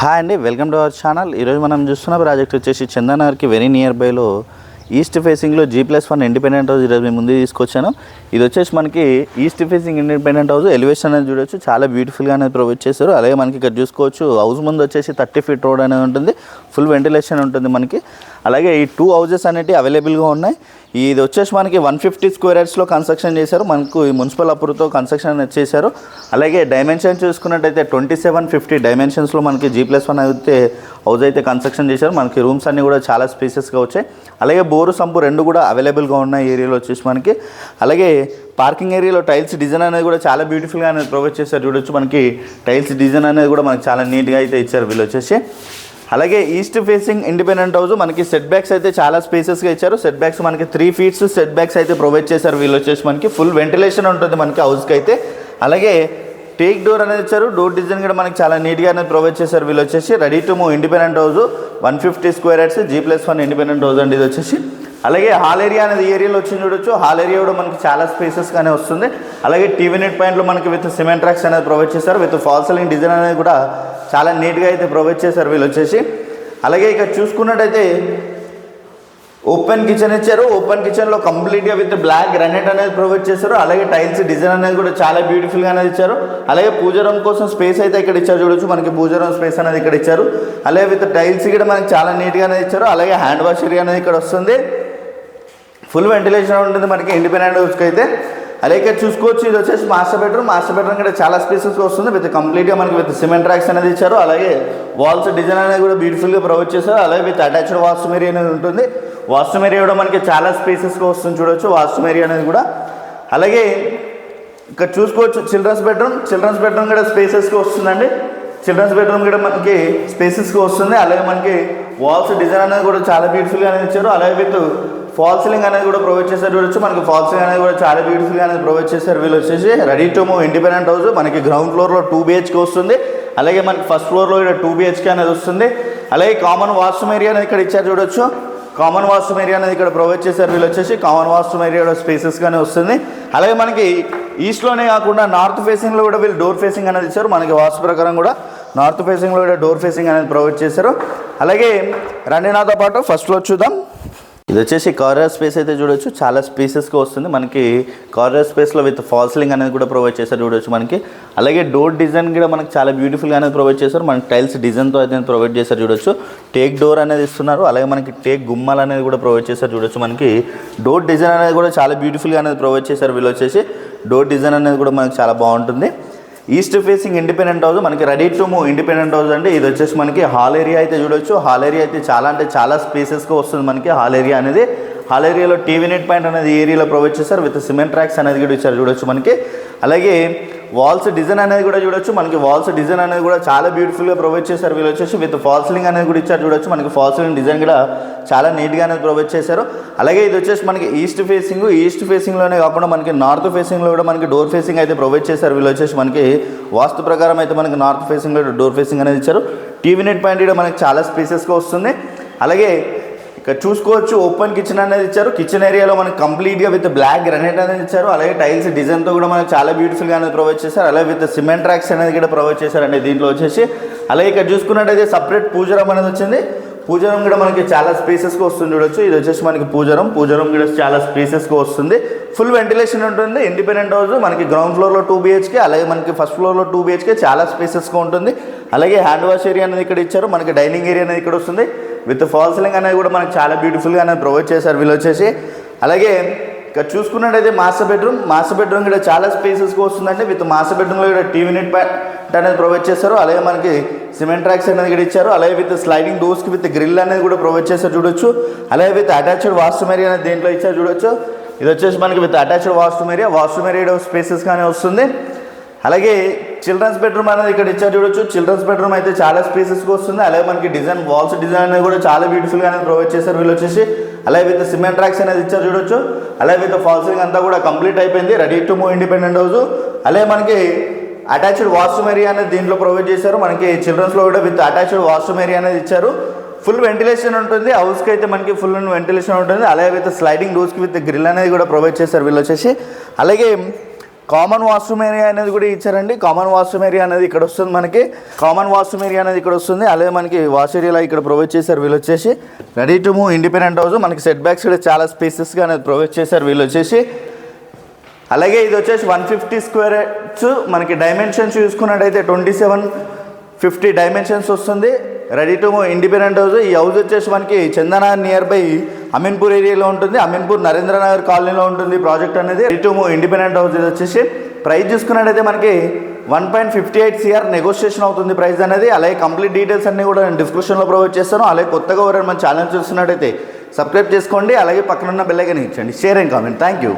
Hi అండి, welcome to our channel. ఈరోజు మనం చూస్తున్న ప్రాజెక్ట్ వచ్చేసి చందానగర్కి వెరీ నియర్ బైలో ఈస్ట్ ఫేసింగ్లో G+1 ఇండిపెండెంట్ హౌస్ ఈరోజు మేము ముందు తీసుకొచ్చాను. ఇది వచ్చేసి మనకి east facing independent house. Elevation అనేది చూడొచ్చు, చాలా బ్యూటిఫుల్గా అనేది ప్రొవైడ్ చేశారు. అలాగే మనకి ఇక్కడ చూసుకోవచ్చు హౌస్ ముందు వచ్చేసి 30 feet రోడ్ అనేది ఉంటుంది, ఫుల్ వెంటిలేషన్ ఉంటుంది మనకి. అలాగే ఈ 2 houses అనేవి అవైలబుల్గా ఉన్నాయి. ఇది వచ్చేసి మనకి 150 square yardsలో కన్స్ట్రక్షన్ చేశారు. మనకు ఈ మున్సిపల్ అప్రూవ్తో కన్స్ట్రక్షన్ చేశారు. అలాగే డైమెన్షన్ చూసుకున్నట్టయితే 2750 డైమెన్షన్స్లో మనకి G+1 అయితే హౌస్ అయితే కన్స్ట్రక్షన్ చేశారు. మనకి రూమ్స్ అన్నీ కూడా చాలా స్పేసెస్గా వచ్చాయి. అలాగే బోరు సంపు 2 కూడా అవైలబుల్గా ఉన్నాయి ఏరియాలో వచ్చేసి మనకి. అలాగే పార్కింగ్ ఏరియాలో టైల్స్ డిజైన్ అనేది కూడా చాలా బ్యూటిఫుల్గా అనేది ప్రొవైడ్ చేశారు. చూడొచ్చు మనకి టైల్స్ డిజైన్ అనేది కూడా మనకి చాలా నీట్గా అయితే ఇచ్చారు వీళ్ళు వచ్చేసి. అలాగే ఈస్ట్ ఫేసింగ్ ఇండిపెండెంట్ హౌస్ మనకి సెట్ బ్యాక్స్ అయితే చాలా స్పేసెస్గా ఇచ్చారు. సెట్ బ్యాక్స్ మనకి 3 feet సెట్ బ్యాక్స్ అయితే ప్రొవైడ్ చేశారు వీళ్ళు వచ్చేసి మనకి. ఫుల్ వెంటిలేషన్ ఉంటుంది మనకి హౌస్కి అయితే. అలాగే టేక్ డోర్ అనేది ఇచ్చారు. డోర్ డిజైన్ కూడా మనకి చాలా నీట్గా అనేది ప్రొవైడ్ చేశారు వీళ్ళు వచ్చేసి. Ready to move independent house 150 square yards G+1 independent house అండి ఇది వచ్చేసి. అలాగే హాల్ ఏరియా అనేది ఏరియాలో వచ్చింది చూడొచ్చు. హాల్ ఏరియా కూడా మనకి చాలా స్పేసెస్గానే వస్తుంది. అలాగే టీవీ నెట్ పాయింట్లో మనకి విత్ సిమెంట్ ట్రాక్స్ అనేది ప్రొవైడ్ చేశారు. విత్ ఫాల్ సీలింగ్ డిజైన్ అనేది కూడా చాలా నీట్గా అయితే ప్రొవైడ్ చేశారు వీళ్ళు వచ్చేసి. అలాగే ఇక్కడ చూసుకున్నట్టయితే ఓపెన్ కిచెన్ ఇచ్చారు. ఓపెన్ కిచెన్లో కంప్లీట్గా విత్ బ్లాక్ గ్రానైట్ అనేది ప్రొవైడ్ చేశారు. అలాగే టైల్స్ డిజైన్ అనేది కూడా చాలా బ్యూటిఫుల్గా అనేది ఇచ్చారు. అలాగే పూజా రూమ్ కోసం స్పేస్ అయితే ఇక్కడ ఇచ్చారు చూడొచ్చు మనకి. పూజా రూమ్ స్పేస్ అనేది ఇక్కడ ఇచ్చారు. అలాగే విత్ టైల్స్ కూడా మనకి చాలా నీట్గా అనేది ఇచ్చారు. అలాగే హ్యాండ్ వాష్ ఏరియా అనేది ఇక్కడ వస్తుంది. ఫుల్ వెంటిలేషన్ ఉంటుంది మనకి ఇండిపెండెంట్ హౌస్కి అయితే. అలాగే ఇక్కడ చూసుకోవచ్చు ఇది వచ్చేసి మాస్టర్ బెడ్రూమ్. మాస్టర్ బెడ్రూమ్ కూడా చాలా స్పేసెస్గా వస్తుంది. విత్ కంప్లీట్గా మనకి విత్ సిమెంట్ ట్రాక్స్ అనేది ఇచ్చారు. అలాగే వాల్స్ డిజైన్ అనేది కూడా బ్యూటిఫుల్గా ప్రొవైడ్ చేశారు. అలాగే విత్ అటాచ్డ్ వాష్రూమ్ ఏరియా అనేది ఉంటుంది. వాష్రూమ్ ఏరియా కూడా మనకి చాలా స్పేసెస్గా వస్తుంది చూడొచ్చు వాష్రూమ్ ఏరియా అనేది కూడా. అలాగే ఇక్కడ చూసుకోవచ్చు చిల్డ్రన్స్ బెడ్రూమ్ కూడా స్పేసెస్గా వస్తుందండి. చిల్డ్రన్స్ బెడ్రూమ్ కూడా మనకి స్పేసెస్గా వస్తుంది. అలాగే మనకి వాల్స్ డిజైన్ అనేది కూడా చాలా బ్యూటిఫుల్గా అనేది ఇచ్చారు. అలాగే విత్ ఫాల్ సీలింగ్ అనేది కూడా ప్రొవైడ్ చేశారు చూడొచ్చు మనకి. ఫాల్ సీలింగ్ అనేది కూడా చాలా బ్యూటిఫుల్గా అనేది ప్రొవైడ్ చేశారు వీళ్ళు వచ్చేసి. Ready to move independent house మనకి గ్రౌండ్ ఫ్లోర్లో 2 BHK వస్తుంది. అలాగే మనకి ఫస్ట్ ఫ్లోర్లో ఇక్కడ 2 BHK అనేది వస్తుంది. అలాగే కామన్ వాష్రూమ్ ఏరియా అనేది ఇక్కడ ఇచ్చారు చూడొచ్చు. కామన్ వాష్రూమ్ ఏరియా అనేది ఇక్కడ ప్రొవైడ్ చేశారు వీళ్ళు వచ్చేసి. కామన్ వాష్రూమ్ ఏరియా కూడా స్పేసెస్గానే వస్తుంది. అలాగే మనకి ఈస్ట్లోనే కాకుండా నార్త్ ఫేసింగ్లో కూడా వీళ్ళు డోర్ ఫేసింగ్ అనేది ఇచ్చారు. మనకి వాస్తు ప్రకారం కూడా నార్త్ ఫేసింగ్లో కూడా డోర్ ఫేసింగ్ అనేది ప్రొవైడ్ చేశారు. అలాగే రండి నాతో పాటు ఫస్ట్ ఫ్లోర్ చూద్దాం. ఇది వచ్చేసి కారిడార్ స్పేస్ అయితే చూడొచ్చు చాలా స్పేసెస్గా వస్తుంది మనకి. కారిడార్ స్పేస్లో విత్ ఫాల్ సీలింగ్ అనేది కూడా ప్రొవైడ్ చేశారు చూడొచ్చు మనకి. అలాగే డోర్ డిజైన్ కూడా మనకి చాలా బ్యూటిఫుల్గా అనేది ప్రొవైడ్ చేశారు. మనకి టైల్స్ డిజైన్తో అయితే ప్రొవైడ్ చేశారు చూడొచ్చు. టేక్ డోర్ అనేది ఇస్తున్నారు. అలాగే మనకి టేక్ గుమ్మాలు అనేది కూడా ప్రొవైడ్ చేశారు చూడొచ్చు మనకి. డోర్ డిజైన్ అనేది కూడా చాలా బ్యూటిఫుల్గా అనేది ప్రొవైడ్ చేశారు వీళ్ళు వచ్చేసి. డోర్ డిజైన్ అనేది కూడా మనకి చాలా బాగుంటుంది. ఈస్ట్ ఫేసింగ్ ఇండిపెండెంట్ హౌస్ మనకి ready to move independent house అంటే ఇది వచ్చేసి మనకి హాల్ ఏరియా అయితే చూడొచ్చు. హాల్ ఏరియా అయితే చాలా అంటే చాలా స్పేసెస్గా వస్తుంది మనకి హాల్ ఏరియా అనేది. హాల్ ఏరియాలో టీవీ నెట్ పాయింట్ అనేది ఏరియాలో ప్రొవైడ్ చేశారు. విత్ సిమెంట్ ట్రాక్స్ అనేది కూడా ఇచ్చారు చూడొచ్చు మనకి. అలాగే వాల్స్ డిజైన్ అనేది కూడా చూడొచ్చు మనకి. వాల్స్ డిజైన్ అనేది కూడా చాలా బ్యూటిఫుల్గా ప్రొవైడ్ చేశారు వీళ్ళు వచ్చేసి. విత్ ఫాల్ సీలింగ్ అనేది కూడా ఇచ్చారు చూడొచ్చు మనకి. ఫాల్ సీలింగ్ డిజైన్ కూడా చాలా నీట్గా అనేది ప్రొవైడ్ చేశారు. అలాగే ఇది వచ్చేసి మనకి ఈస్ట్ ఫేసింగ్లోనే కాకుండా మనకి నార్త్ ఫేసింగ్లో కూడా మనకి డోర్ ఫేసింగ్ అయితే ప్రొవైడ్ చేశారు వీళ్ళు వచ్చేసి మనకి. వాస్తు ప్రకారం అయితే మనకి నార్త్ ఫేసింగ్లో డోర్ ఫేసింగ్ అనేది ఇచ్చారు. టీవీ నెట్ పాయింట్ కూడా మనకి చాలా స్పేసెస్గా వస్తుంది. అలాగే ఇక్కడ చూసుకోవచ్చు ఓపెన్ కిచెన్ అనేది ఇచ్చారు. కిచెన్ ఏరియాలో మనకి కంప్లీట్గా విత్ బ్లాక్ గ్రానైట్ అనేది ఇచ్చారు. అలాగే టైల్స్ డిజైన్తో కూడా మనకి చాలా బ్యూటిఫుల్గా అనేది ప్రొవైడ్ చేశారు. అలాగే విత్ సిమెంట్ ట్రాక్స్ అనేది కూడా ప్రొవైడ్ చేశారండి దీంట్లో వచ్చేసి. అలాగే ఇక్కడ చూసుకున్నట్టయితే సపరేట్ పూజా రూమ్ అనేది వచ్చింది. పూజా రూమ్ కూడా మనకి చాలా స్పేసెస్గా వస్తుంది చూడొచ్చు. ఇది వచ్చేసి మనకి పూజా రూమ్ కూడా చాలా స్పేసెస్గా వస్తుంది. ఫుల్ వెంటిలేషన్ ఉంటుంది. ఇండిపెండెంట్ హౌస్ మనకి గ్రౌండ్ ఫ్లోర్లో 2 BHK, అలాగే మనకి ఫస్ట్ ఫ్లోర్లో 2 BHK చాలా స్పేసెస్గా ఉంటుంది. అలాగే హ్యాండ్ వాష్ ఏరియా అనేది ఇక్కడ ఇచ్చారు. మనకి డైనింగ్ ఏరియా అనేది ఇక్కడ వస్తుంది. విత్ ఫాల్ సీలింగ్ అనేది కూడా మనకి చాలా బ్యూటిఫుల్గా అనేది ప్రొవైడ్ చేశారు వీళ్ళు వచ్చేసి. అలాగే ఇక్కడ చూసుకున్నట్టయితే మాస్టర్ బెడ్రూమ్ కూడా చాలా స్పేసెస్గా వస్తుందండి. విత్ మాస్టర్ బెడ్రూమ్లో కూడా టీవీ నెట్ పాయింట్ అనేది ప్రొవైడ్ చేశారు. అలాగే మనకి సిమెంట్ ట్రాక్స్ అనేది ఇక్కడ ఇచ్చారు. అలాగే విత్ స్లైడింగ్ డోర్స్కి విత్ గ్రిల్ అనేది కూడా ప్రొవైడ్ చేశారు చూడొచ్చు. అలాగే విత్ అటాచ్డ్ వాష్రూమ్ ఏరియా అనేది దేంట్లో ఇచ్చారు చూడొచ్చు. ఇది వచ్చేసి మనకి విత్ అటాచ్డ్ వాష్రూమ్ ఏరియా స్పేసెస్గానే వస్తుంది. అలాగే చిల్డ్రన్స్ బెడ్రూమ్ అనేది ఇక్కడ ఇచ్చారు చూడొచ్చు. చిల్డ్రన్స్ బెడ్రూమ్ అయితే చాలా స్పేసెస్గా వస్తుంది. అలాగే మనకి డిజైన్ వాల్స్ డిజైన్ అనేది కూడా చాలా బ్యూటిఫుల్గా అనేది ప్రొవైడ్ చేశారు వీళ్ళు వచ్చేసి. అలాగే విత్ సిమెంట్ ట్రాక్స్ అనేది ఇచ్చారు చూడొచ్చు. అలాగే విత్ ఫాల్ సీలింగ్ అంతా కూడా కంప్లీట్ అయిపోయింది. Ready to move independent house. అలాగే మనకి అటాచ్డ్ వాష్రూమ్ ఏరియా అనేది దీంట్లో ప్రొవైడ్ చేశారు. మనకి చిల్డ్రన్స్లో కూడా విత్ అటాచ్డ్ వాష్రూమ్ ఏరియా అనేది ఇచ్చారు. ఫుల్ వెంటిలేషన్ ఉంటుంది. హౌస్కి అయితే మనకి ఫుల్ వెంటిలేషన్ ఉంటుంది. అలాగే విత్ స్లైడింగ్ డోర్స్కి విత్ గ్రిల్ అనేది కూడా ప్రొవైడ్ చేశారు వీళ్ళు వచ్చేసి. అలాగే కామన్ వాష్రూమ్ ఏరియా అనేది కూడా ఇచ్చారండి. కామన్ వాష్రూమ్ ఏరియా అనేది ఇక్కడ వస్తుంది మనకి. కామన్ వాష్రూమ్ ఏరియా అనేది ఇక్కడ వస్తుంది. అలాగే మనకి వాష్ ఏరియాలో ఇక్కడ ప్రొవైడ్ చేశారు వీళ్ళు వచ్చేసి. Ready to move independent house. మనకి సెట్ బ్యాక్స్ కూడా చాలా స్పేసెస్గా అనేది ప్రొవైడ్ చేశారు వీళ్ళు వచ్చేసి. అలాగే ఇది వచ్చేసి 150 స్క్వేర్ యార్డ్స్. మనకి డైమెన్షన్స్ చూసుకున్నట్టయితే 2750 డైమెన్షన్స్ వస్తుంది. Ready to move independent house. ఈ హౌస్ వచ్చేసి మనకి చందన నియర్ బై అమీన్పూర్ ఏరియాలో ఉంటుంది. అమీన్పూర్ నరేంద్రనగర్ కాలనీలో ఉంటుంది ప్రాజెక్ట్ అనేది. Ready to move independent house. ఇది వచ్చేసి ప్రైస్ చూసుకున్నట్టయితే మనకి 1.58 CR నెగోషియేషన్ అవుతుంది ప్రైస్ అనేది. అలాగే కంప్లీట్ డీటెయిల్స్ అన్నీ కూడా నేను డిస్క్రిప్షన్లో ప్రొవైడ్ చేస్తాను. అలాగే కొత్తగా ఎవరైనా మన ఛానల్ చూస్తున్నట్టయితే సబ్స్క్రైబ్ చేసుకోండి. అలాగే పక్కనున్న బెల్ ఐకాన్ ఇచ్చండి. Share and comment. Thank you.